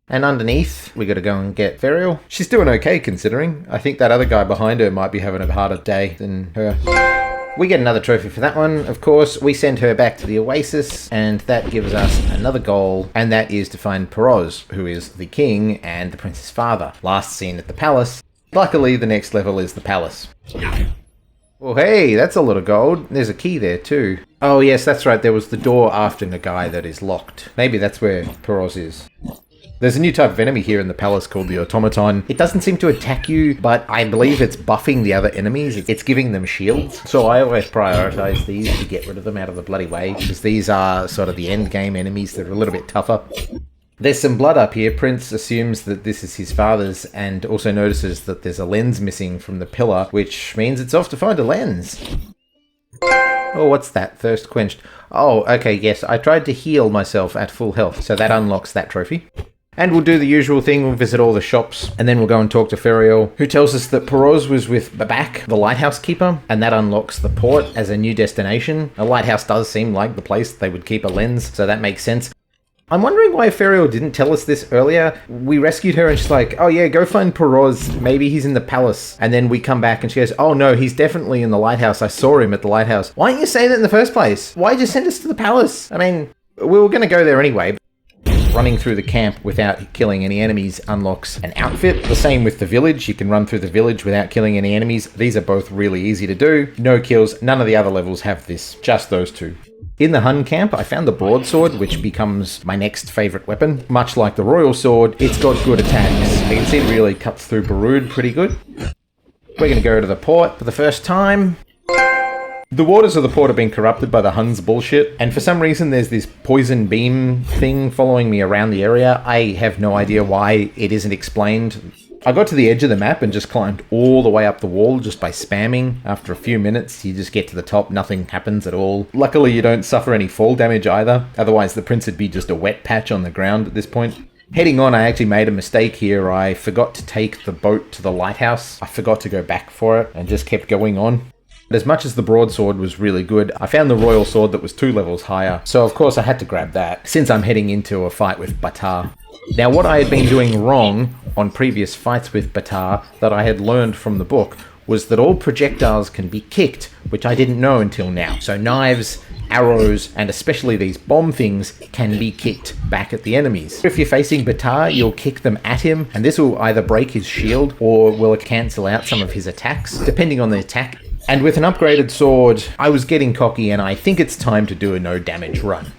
And underneath, we gotta go and get Ferial. She's doing okay considering. I think that other guy behind her might be having a harder day than her. We get another trophy for that one, of course. We send her back to the Oasis, and that gives us another goal, and that is to find Peroz, who is the king and the prince's father. Last seen at the palace. Luckily, the next level is the palace. Well, hey, that's a lot of gold. There's a key there, too. Oh, yes, that's right. There was the door after Nagai that is locked. Maybe that's where Peroz is. There's a new type of enemy here in the palace called the automaton. It doesn't seem to attack you, but I believe it's buffing the other enemies. It's giving them shields. So I always prioritize these to get rid of them out of the bloody way, because these are sort of the end game enemies that are a little bit tougher. There's some blood up here. Prince assumes that this is his father's and also notices that there's a lens missing from the pillar, which means it's off to find a lens. Oh, what's that? Thirst quenched. Oh, okay, yes. I tried to heal myself at full health, so that unlocks that trophy. And we'll do the usual thing, we'll visit all the shops, and then we'll go and talk to Ferial, who tells us that Peroz was with Babak, the lighthouse keeper, and that unlocks the port as a new destination. A lighthouse does seem like the place they would keep a lens, so that makes sense. I'm wondering why Ferial didn't tell us this earlier. We rescued her and she's like, oh yeah, go find Peroz, maybe he's in the palace. And then we come back and she goes, oh no, he's definitely in the lighthouse, I saw him at the lighthouse. Why didn't you say that in the first place? Why'd you send us to the palace? I mean, we were going to go there anyway. Running through the camp without killing any enemies unlocks an outfit. The same with the village. You can run through the village without killing any enemies. These are both really easy to do. No kills. None of the other levels have this. Just those two. In the Hun camp, I found the broadsword, which becomes my next favourite weapon. Much like the royal sword, it's got good attacks. You can see it really cuts through Barud pretty good. We're going to go to the port for the first time. The waters of the port have been corrupted by the Huns' bullshit, and for some reason there's this poison beam thing following me around the area. I have no idea why it isn't explained. I got to the edge of the map and just climbed all the way up the wall just by spamming. After a few minutes, you just get to the top, nothing happens at all. Luckily, you don't suffer any fall damage either, otherwise the prince would be just a wet patch on the ground at this point. Heading on, I actually made a mistake here. I forgot to take the boat to the lighthouse. I forgot to go back for it and just kept going on. As much as the broadsword was really good, I found the royal sword that was 2 levels higher, so of course I had to grab that, since I'm heading into a fight with Batar. Now what I had been doing wrong on previous fights with Batar that I had learned from the book was that all projectiles can be kicked, which I didn't know until now. So knives, arrows, and especially these bomb things can be kicked back at the enemies. If you're facing Batar, you'll kick them at him, and this will either break his shield or will cancel out some of his attacks, depending on the attack. And with an upgraded sword, I was getting cocky and I think it's time to do a no damage run.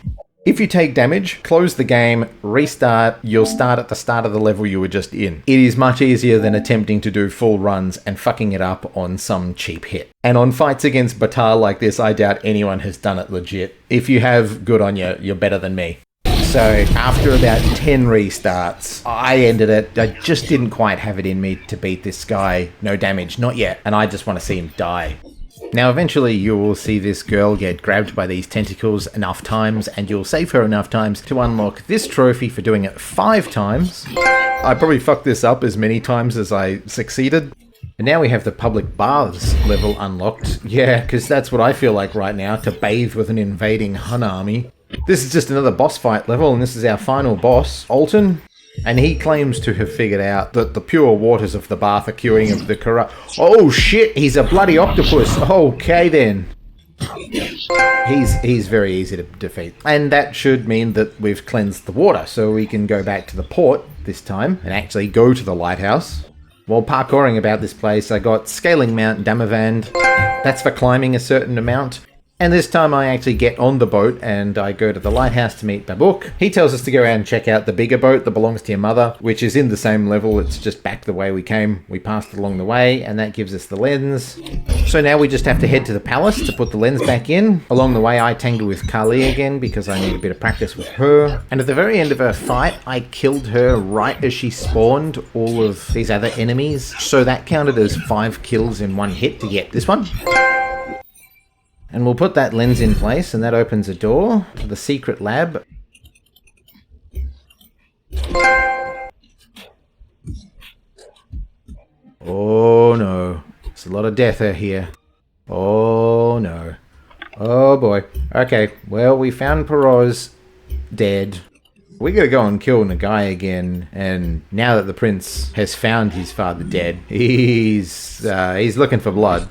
If you take damage, close the game, restart, you'll start at the start of the level you were just in. It is much easier than attempting to do full runs and fucking it up on some cheap hit. And on fights against Batar like this, I doubt anyone has done it legit. If you have, good on you, you're better than me. So after about 10 restarts, I ended it. I just didn't quite have it in me to beat this guy. No damage, not yet. And I just want to see him die. Now eventually you will see this girl get grabbed by these tentacles enough times and you'll save her enough times to unlock this trophy for doing it 5 times. I probably fucked this up as many times as I succeeded. And now we have the public baths level unlocked. Yeah, because that's what I feel like right now, to bathe with an invading Hun army. This is just another boss fight level, and this is our final boss, Alton. And he claims to have figured out that the pure waters of the bath are curing of the corrupt... Oh shit, he's a bloody octopus. Okay then. He's very easy to defeat. And that should mean that we've cleansed the water, so we can go back to the port this time and actually go to the lighthouse. While parkouring about this place, I got Scaling Mount Damavand. That's for climbing a certain amount. And this time I actually get on the boat and I go to the lighthouse to meet Babuk. He tells us to go out and check out the bigger boat that belongs to your mother, which is in the same level. It's just back the way we came. We passed it along the way, and that gives us the lens. So now we just have to head to the palace to put the lens back in. Along the way I tangle with Kali again because I need a bit of practice with her. And at the very end of her fight, I killed her right as she spawned all of these other enemies. So that counted as 5 kills in one hit to get this one. And we'll put that lens in place, and that opens a door to the secret lab. Oh no, there's a lot of death here. Oh no. Oh boy. Okay, well, we found Perot's dead. We gotta go and kill Nagai again, and now that the prince has found his father dead, he's looking for blood.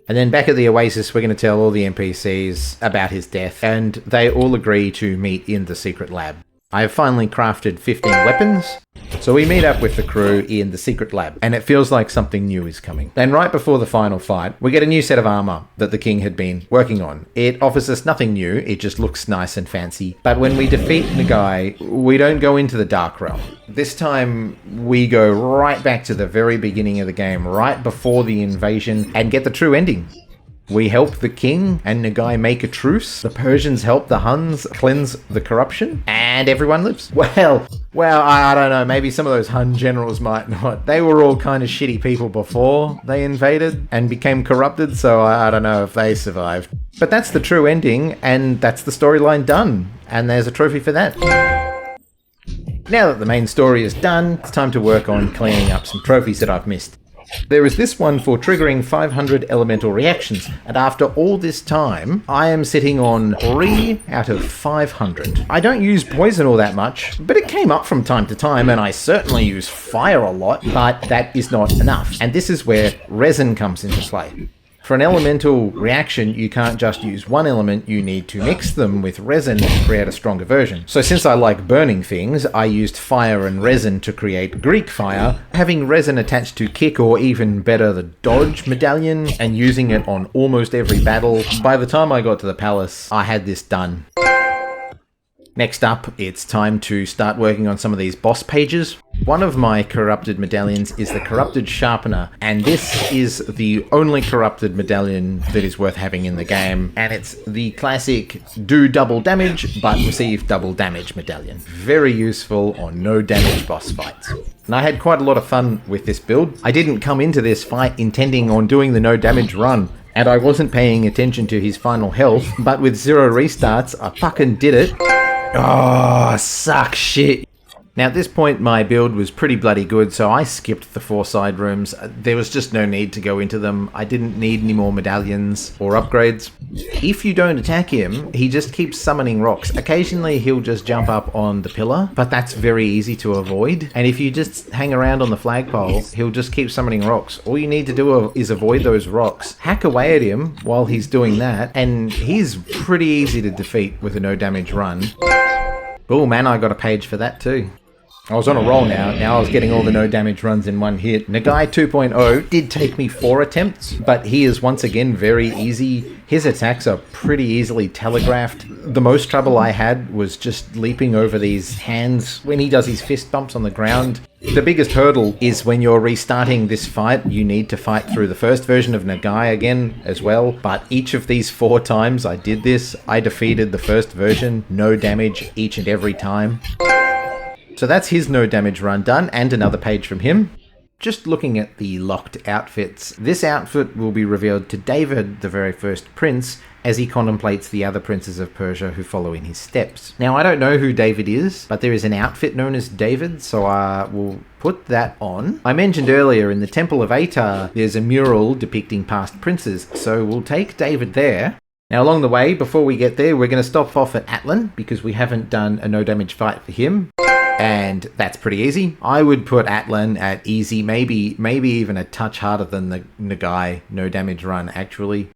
And then back at the Oasis, we're going to tell all the NPCs about his death, and they all agree to meet in the secret lab. I have finally crafted 15 weapons, so we meet up with the crew in the secret lab, and it feels like something new is coming. Then right before the final fight, we get a new set of armor that the king had been working on. It offers us nothing new, it just looks nice and fancy. But when we defeat Nagai, we don't go into the Dark Realm. This time, we go right back to the very beginning of the game, right before the invasion, and get the true ending. We help the king and Nagai make a truce. The Persians help the Huns cleanse the corruption, and everyone lives. Well, I don't know. Maybe some of those Hun generals might not. They were all kind of shitty people before they invaded and became corrupted, so I don't know if they survived. But that's the true ending, and that's the storyline done. And there's a trophy for that. Now that the main story is done, it's time to work on cleaning up some trophies that I've missed. There is this one for triggering 500 elemental reactions, and after all this time, I am sitting on 3 out of 500. I don't use poison all that much, but it came up from time to time, and I certainly use fire a lot, but that is not enough. And this is where resin comes into play. For an elemental reaction, you can't just use one element, you need to mix them with resin to create a stronger version. So since I like burning things, I used fire and resin to create Greek fire, having resin attached to kick, or even better, the dodge medallion, and using it on almost every battle. By the time I got to the palace, I had this done. Next up, it's time to start working on some of these boss pages. One of my corrupted medallions is the Corrupted Sharpener, and this is the only corrupted medallion that is worth having in the game, and it's the classic do double damage but receive double damage medallion. Very useful on no damage boss fights. And I had quite a lot of fun with this build. I didn't come into this fight intending on doing the no damage run, and I wasn't paying attention to his final health, but with 0 restarts, I fucking did it. Oh, suck shit. Now at this point my build was pretty bloody good, so I skipped the 4 side rooms. There was just no need to go into them. I didn't need any more medallions or upgrades. If you don't attack him, he just keeps summoning rocks. Occasionally he'll just jump up on the pillar, but that's very easy to avoid. And if you just hang around on the flagpole, he'll just keep summoning rocks. All you need to do is avoid those rocks, hack away at him while he's doing that, and he's pretty easy to defeat with a no damage run. Oh man, I got a page for that too. I was on a roll now. Now I was getting all the no damage runs in one hit. Nagai 2.0 did take me 4 attempts, but he is once again very easy. His attacks are pretty easily telegraphed. The most trouble I had was just leaping over these hands when he does his fist bumps on the ground. The biggest hurdle is when you're restarting this fight, you need to fight through the first version of Nagai again as well. But each of these 4 times I did this, I defeated the first version, no damage each and every time. So that's his no damage run done, and another page from him. Just looking at the locked outfits, this outfit will be revealed to David, the very first prince, as he contemplates the other princes of Persia who follow in his steps. Now I don't know who David is, but there is an outfit known as David, so we'll put that on. I mentioned earlier in the Temple of Atar, there's a mural depicting past princes, so we'll take David there. Now along the way, before we get there, we're going to stop off at Atlan, because we haven't done a no damage fight for him. And that's pretty easy. I would put Atlan at easy, maybe even a touch harder than the Nagai no damage run actually.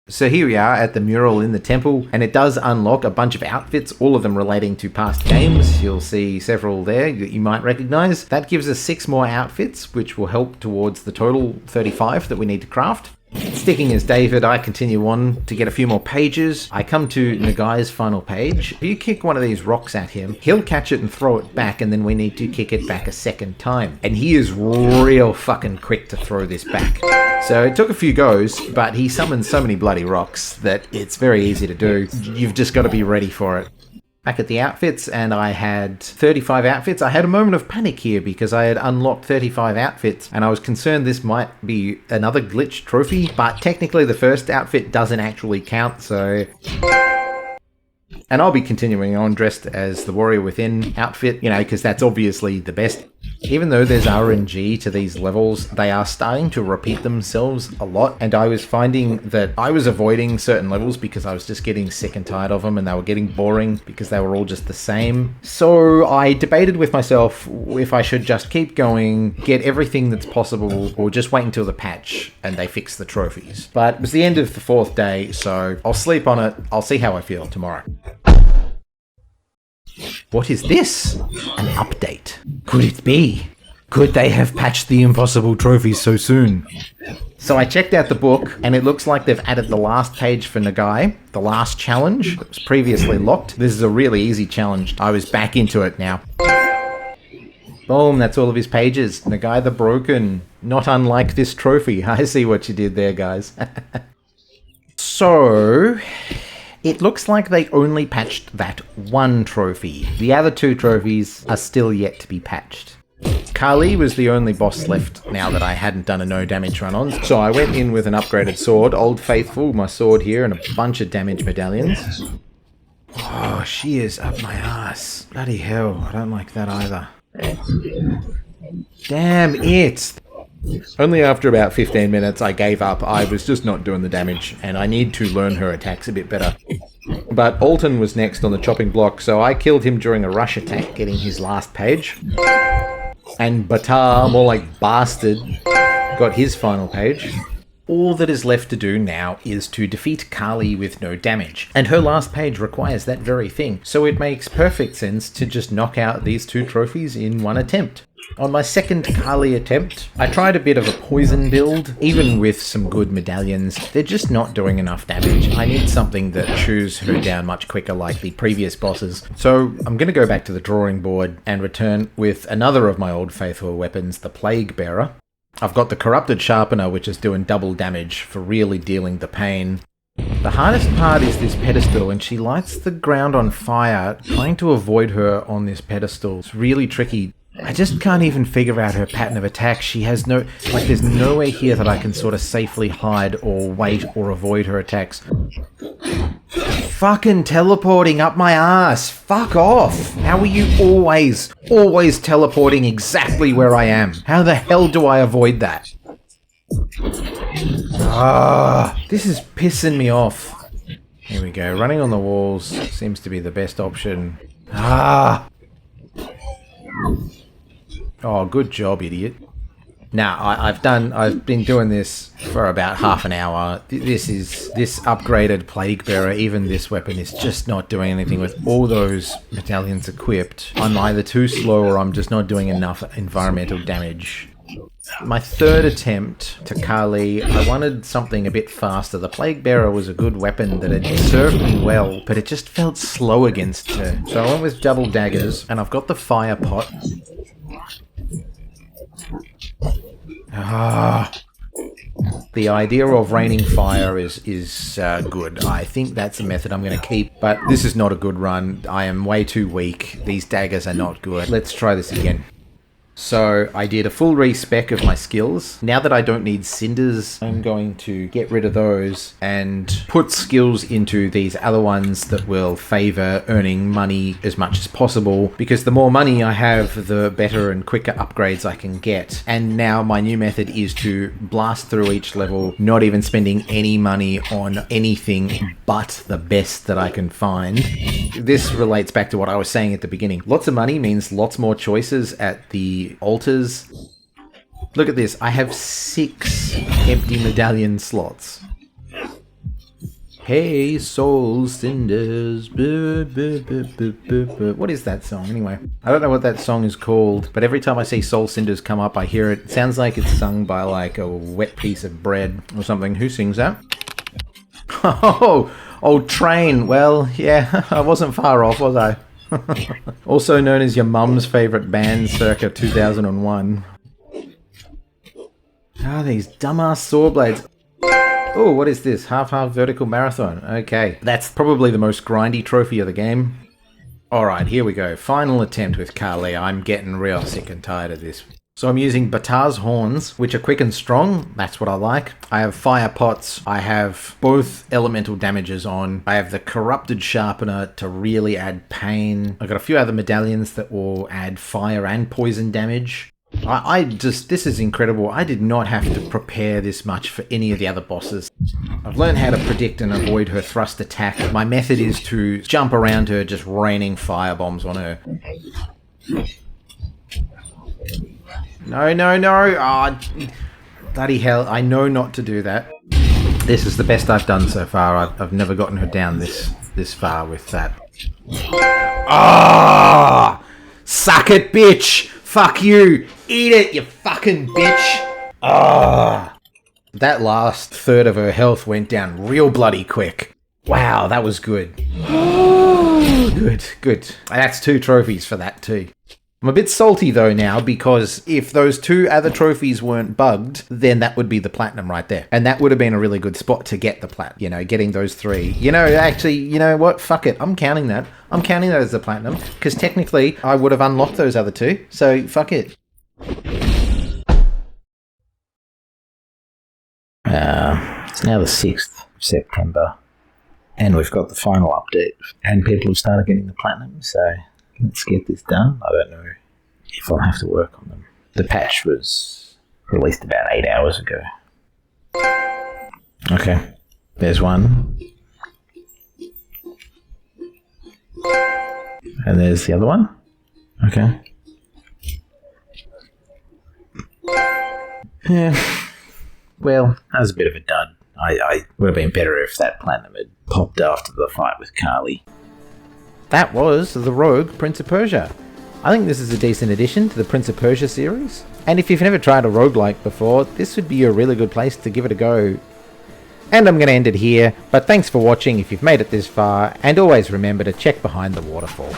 So here we are at the mural in the temple, and it does unlock a bunch of outfits, all of them relating to past games. You'll see several there that you might recognize. That gives us 6 more outfits, which will help towards the total 35 that we need to craft. Sticking as David, I continue on to get a few more pages. I come to Nagai's final page. If you kick one of these rocks at him, he'll catch it and throw it back, and then we need to kick it back a second time. And he is real fucking quick to throw this back. So it took a few goes, but he summons so many bloody rocks that it's very easy to do. You've just got to be ready for it. Back at the outfits, and I had 35 outfits. I had a moment of panic here because I had unlocked 35 outfits, and I was concerned this might be another glitch trophy, but technically the first outfit doesn't actually count, so... And I'll be continuing on dressed as the Warrior Within outfit, you know, because that's obviously the best. Even though there's RNG to these levels, they are starting to repeat themselves a lot, and I was finding that I was avoiding certain levels because I was just getting sick and tired of them, and they were getting boring because they were all just the same. So I debated with myself if I should just keep going, get everything that's possible, or just wait until the patch and they fix the trophies. But it was the end of the 4th day, so I'll sleep on it. I'll see how I feel tomorrow. What is this? An update. Could it be? Could they have patched the impossible trophies so soon? So I checked out the book, and it looks like they've added the last page for Nagai, the last challenge that was previously locked. This is a really easy challenge. I was back into it now. Boom, that's all of his pages. Nagai the Broken. Not unlike this trophy. I see what you did there, guys. So... it looks like they only patched that one trophy. The other 2 trophies are still yet to be patched. Kali was the only boss left now that I hadn't done a no damage run on, so I went in with an upgraded sword, Old Faithful, my sword here, and a bunch of damage medallions. Oh, she is up my ass. Bloody hell, I don't like that either. Damn it! Only after about 15 minutes I gave up. I was just not doing the damage, and I need to learn her attacks a bit better. But Alton was next on the chopping block, so I killed him during a rush attack, getting his last page. And Batar, more like Bastard, got his final page. All that is left to do now is to defeat Kali with no damage, and her last page requires that very thing, so it makes perfect sense to just knock out these 2 trophies in one attempt. On my second Kali attempt, I tried a bit of a poison build. Even with some good medallions, they're just not doing enough damage. I need something that chews her down much quicker like the previous bosses. So I'm going to go back to the drawing board and return with another of my old faithful weapons, the Plague Bearer. I've got the Corrupted Sharpener, which is doing double damage for really dealing the pain. The hardest part is this pedestal, and she lights the ground on fire. Trying to avoid her on this pedestal, it's really tricky. I just can't even figure out her pattern of attack. She has no... like, there's nowhere here that I can sort of safely hide or wait or avoid her attacks. Fucking teleporting up my ass! Fuck off! How are you always teleporting exactly where I am? How the hell do I avoid that? This is pissing me off. Here we go. Running on the walls seems to be the best option. Oh, good job, idiot. Now, I've been doing this for about half an hour. This upgraded Plague Bearer, even this weapon is just not doing anything with all those medallions equipped. I'm either too slow or I'm just not doing enough environmental damage. My third attempt to Kali, I wanted something a bit faster. The Plague Bearer was a good weapon that had served me well, but it just felt slow against her. So I went with double daggers, and I've got the fire pot. The idea of raining fire is good. I think that's a method I'm going to keep, but this is not a good run. I am way too weak. These daggers are not good. Let's try this again. So I did a full respec of my skills. Now that I don't need cinders, I'm going to get rid of those and put skills into these other ones that will favor earning money as much as possible, because the more money I have, the better and quicker upgrades I can get. And now my new method is to blast through each level, not even spending any money on anything but the best that I can find. This relates back to what I was saying at the beginning. Lots of money means lots more choices at the altars. Look at this. I have 6 empty medallion slots. Hey, soul cinders. What is that song anyway? I don't know what that song is called, but every time I see soul cinders come up, I hear it. It sounds like it's sung by like a wet piece of bread or something. Who sings that? Oh, Train. Well, yeah, I wasn't far off, was I? Also known as your mum's favourite band circa 2001. Ah, these dumbass saw blades. Oh, what is this? Half-half vertical marathon. Okay. That's probably the most grindy trophy of the game. Alright, here we go. Final attempt with Kali. I'm getting real sick and tired of this. So I'm using Batar's horns, which are quick and strong. That's what I like. I have fire pots. I have both elemental damages on. I have the corrupted sharpener to really add pain. I've got a few other medallions that will add fire and poison damage. This is incredible. I did not have to prepare this much for any of the other bosses. I've learned how to predict and avoid her thrust attack. My method is to jump around her, just raining firebombs on her. No. Oh, bloody hell. I know not to do that. This is the best I've done so far. I've never gotten her down this far with that. Ah! Suck it, bitch! Fuck you! Eat it, you fucking bitch! Ah! That last third of her health went down real bloody quick. Wow, that was good. Good. That's 2 trophies for that too. I'm a bit salty though now, because if those 2 other trophies weren't bugged, then that would be the platinum right there. And that would have been a really good spot to get the plat. You know, getting those 3. You know, actually, you know what? Fuck it. I'm counting that. I'm counting that as the platinum, because technically I would have unlocked those other 2. So, fuck it. It's now the 6th of September, and we've got the final update, and people have started getting the platinum, so let's get this done. I don't know if I'll have to work on them. The patch was released about 8 hours ago. Okay, there's one. And there's the other one. Okay. Yeah. Well, that was a bit of a dud. I would have been better if that platinum had popped after the fight with Kali. That was the Rogue Prince of Persia. I think this is a decent addition to the Prince of Persia series. And if you've never tried a roguelike before, this would be a really good place to give it a go. And I'm going to end it here, but thanks for watching if you've made it this far, and always remember to check behind the waterfall.